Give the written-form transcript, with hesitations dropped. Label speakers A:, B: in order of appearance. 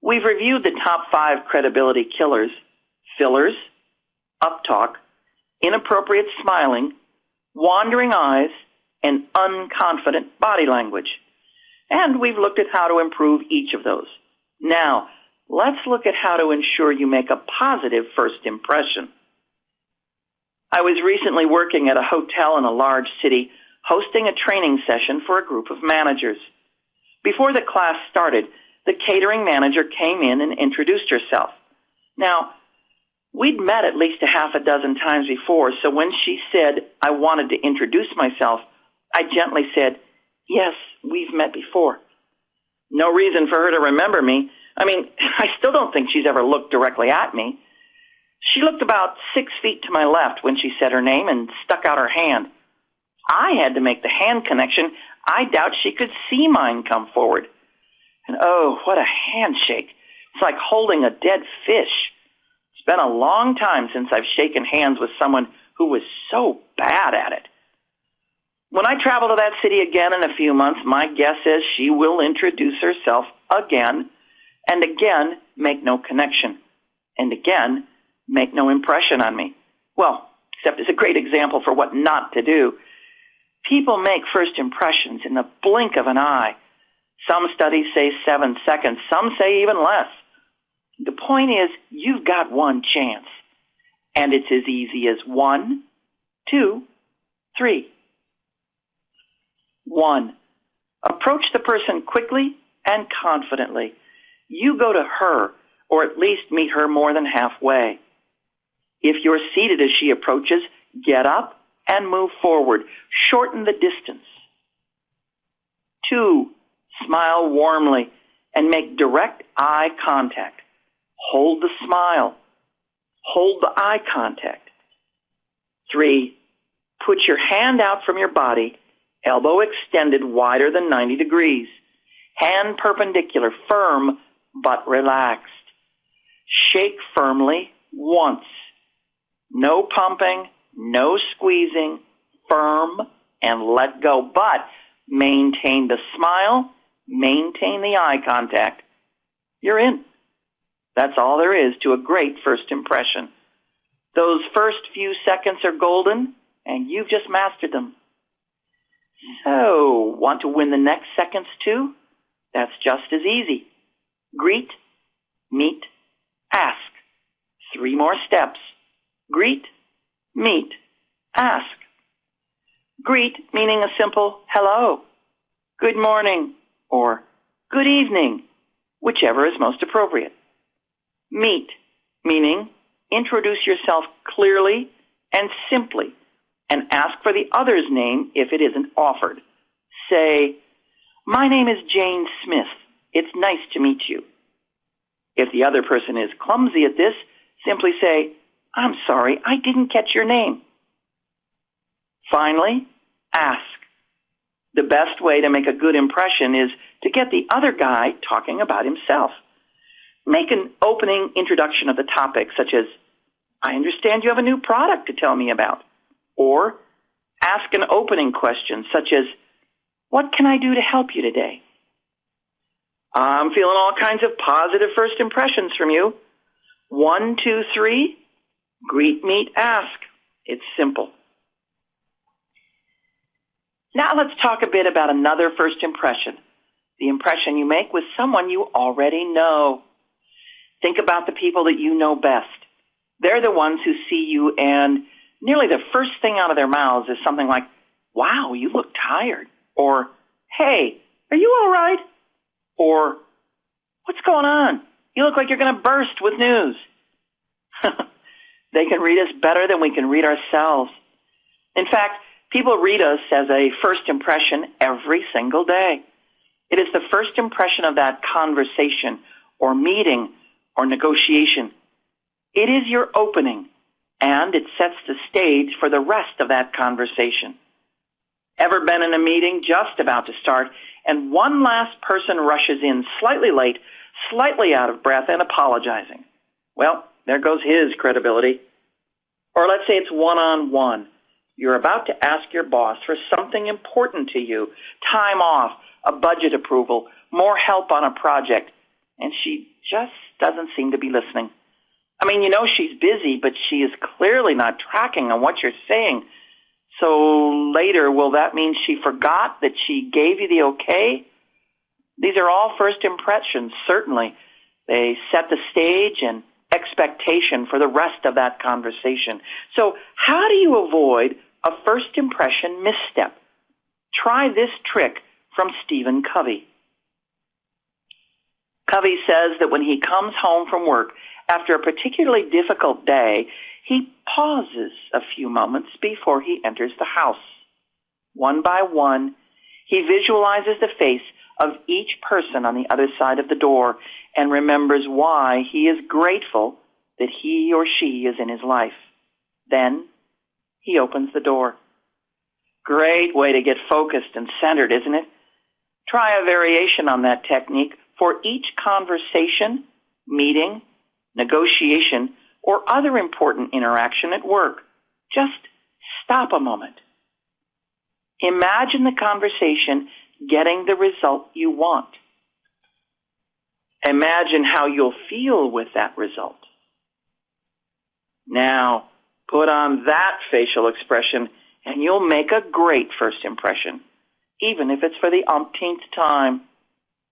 A: We've reviewed the top 5 credibility killers: fillers, uptalk, inappropriate smiling, wandering eyes, and unconfident body language. And we've looked at how to improve each of those. Now, let's look at how to ensure you make a positive first impression. I was recently working at a hotel in a large city, hosting a training session for a group of managers. Before the class started, the catering manager came in and introduced herself. Now, we'd met at least a half a dozen times before, so when she said I wanted to introduce myself, I gently said, "Yes, we've met before." No reason for her to remember me. I still don't think she's ever looked directly at me. She looked about 6 feet to my left when she said her name and stuck out her hand. I had to make the hand connection. I doubt she could see mine come forward. And oh, what a handshake. It's like holding a dead fish. It's been a long time since I've shaken hands with someone who was so bad at it. When I travel to that city again in a few months, my guess is she will introduce herself again, and again make no connection, and again make no impression on me. Well, except it's a great example for what not to do. People make first impressions in the blink of an eye. Some studies say 7 seconds, some say even less. The point is, you've got one chance, and it's as easy as 1, 2, 3. 1. Approach the person quickly and confidently. You go to her, or at least meet her more than halfway. If you're seated as she approaches, get up and move forward. Shorten the distance. 2. Smile warmly and make direct eye contact. Hold the smile. Hold the eye contact. 3. Put your hand out from your body, elbow extended wider than 90 degrees. Hand perpendicular, firm but relaxed. Shake firmly once. No pumping, no squeezing, firm and let go. But maintain the smile, maintain the eye contact. You're in. That's all there is to a great first impression. Those first few seconds are golden, and you've just mastered them. So, want to win the next seconds too? That's just as easy. Greet, meet, ask. 3 more steps. Greet, meet, ask. Greet meaning a simple hello, good morning, or good evening, whichever is most appropriate. Meet meaning introduce yourself clearly and simply and ask for the other's name if it isn't offered. Say, "My name is Jane Smith. It's nice to meet you." If the other person is clumsy at this, simply say, "I'm sorry, I didn't catch your name." Finally, ask. The best way to make a good impression is to get the other guy talking about himself. Make an opening introduction of the topic, such as, "I understand you have a new product to tell me about." Or ask an opening question, such as, "What can I do to help you today?" I'm feeling all kinds of positive first impressions from you. 1, 2, 3, greet, meet, ask. It's simple. Now let's talk a bit about another first impression, the impression you make with someone you already know. Think about the people that you know best. They're the ones who see you and nearly the first thing out of their mouths is something like, "Wow, you look tired." Or, "Hey, are you all right?" Or, "What's going on? You look like you're going to burst with news." They can read us better than we can read ourselves. In fact, people read us as a first impression every single day. It is the first impression of that conversation or meeting or negotiation. It is your opening, and it sets the stage for the rest of that conversation. Ever been in a meeting just about to start, and one last person rushes in slightly late, slightly out of breath, and apologizing? Well, there goes his credibility. Or let's say it's one-on-one. You're about to ask your boss for something important to you, time off, a budget approval, more help on a project, and she just doesn't seem to be listening. I mean, she's busy, but she is clearly not tracking on what you're saying. So later, will that mean she forgot that she gave you the okay? These are all first impressions, certainly. They set the stage and expectation for the rest of that conversation. So how do you avoid a first impression misstep? Try this trick from Stephen Covey. Covey says that when he comes home from work after a particularly difficult day, he pauses a few moments before he enters the house. One by one, he visualizes the face of each person on the other side of the door and remembers why he is grateful that he or she is in his life. Then he opens the door. Great way to get focused and centered, isn't it? Try a variation on that technique for each conversation, meeting, negotiation, or other important interaction at work. Just stop a moment. Imagine the conversation getting the result you want. Imagine how you'll feel with that result. Now, put on that facial expression and you'll make a great first impression, even if it's for the umpteenth time.